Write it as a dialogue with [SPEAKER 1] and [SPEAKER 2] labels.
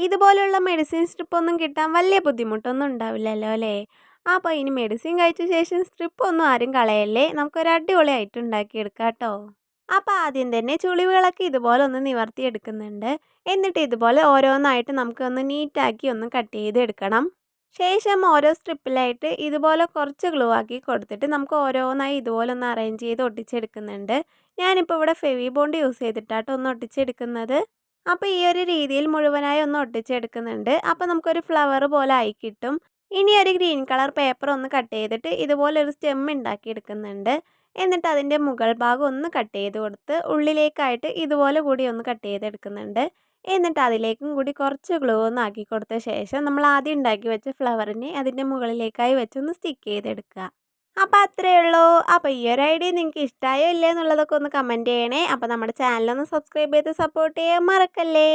[SPEAKER 1] ഇതുപോലുള്ള മെഡിസിൻ സ്ട്രിപ്പൊന്നും കിട്ടാൻ വലിയ ബുദ്ധിമുട്ടൊന്നും ഉണ്ടാവില്ലല്ലോ അല്ലേ? അപ്പോൾ ഇനി മെഡിസിൻ കഴിച്ച ശേഷം സ്ട്രിപ്പൊന്നും ആരും കളയല്ലേ. നമുക്കൊരു അടിപൊളിയായിട്ട് ഉണ്ടാക്കിയെടുക്കാം ട്ടോ. അപ്പോൾ ആദ്യം തന്നെ ചുളിവുകളൊക്കെ ഇതുപോലെ ഒന്ന് നിവർത്തിയെടുക്കുന്നുണ്ട്. എന്നിട്ട് ഇതുപോലെ ഓരോന്നായിട്ട് നമുക്കൊന്ന് നീറ്റാക്കി ഒന്ന് കട്ട് ചെയ്തെടുക്കണം. ശേഷം ഓരോ സ്ട്രിപ്പിലായിട്ട് ഇതുപോലെ കുറച്ച് ഗ്ലൂ ആക്കി കൊടുത്തിട്ട് നമുക്ക് ഓരോന്നായി ഇതുപോലെ ഒന്ന് അറേഞ്ച് ചെയ്ത് ഒട്ടിച്ചെടുക്കുന്നുണ്ട്. ഞാനിപ്പോൾ ഇവിടെ ഫെവി ബോണ്ട് യൂസ് ചെയ്തിട്ടാട്ടോ ഒന്ന് ഒട്ടിച്ചെടുക്കുന്നത്. അപ്പോൾ ഈ ഒരു രീതിയിൽ മുഴുവനായി ഒന്ന് ഒട്ടിച്ചെടുക്കുന്നുണ്ട്. അപ്പോൾ നമുക്കൊരു ഫ്ലവർ പോലെ ആയി കിട്ടും. ഇനി ഒരു ഗ്രീൻ കളർ പേപ്പർ ഒന്ന് കട്ട് ചെയ്തിട്ട് ഇതുപോലെ ഒരു സ്റ്റെം ഉണ്ടാക്കിയെടുക്കുന്നുണ്ട്. എന്നിട്ട് അതിൻ്റെ മുകൾ ഭാഗം ഒന്ന് കട്ട് ചെയ്ത് കൊടുത്ത് ഉള്ളിലേക്കായിട്ട് ഇതുപോലെ കൂടി ഒന്ന് കട്ട് ചെയ്തെടുക്കുന്നുണ്ട്. എന്നിട്ട് അതിലേക്കും കൂടി കുറച്ച് ഗ്ലൂ ഒന്ന് ആക്കി കൊടുത്ത ശേഷം നമ്മൾ ആദ്യം ഉണ്ടാക്കി വെച്ച ഫ്ലവറിനെ അതിൻ്റെ മുകളിലേക്കായി വെച്ചൊന്ന് സ്റ്റിക്ക് ചെയ്തെടുക്കുക. അപ്പോൾ അത്രയേ ഉള്ളൂ. അപ്പോൾ ഈ ഒരു ഐഡിയ നിങ്ങൾക്ക് ഇഷ്ടമായോ ഇല്ലേ എന്നുള്ളതൊക്കെ ഒന്ന് കമൻറ്റ് ചെയ്യണേ. അപ്പോൾ നമ്മുടെ ചാനലൊന്ന് സബ്സ്ക്രൈബ് ചെയ്ത് സപ്പോർട്ട് ചെയ്യാൻ മറക്കല്ലേ.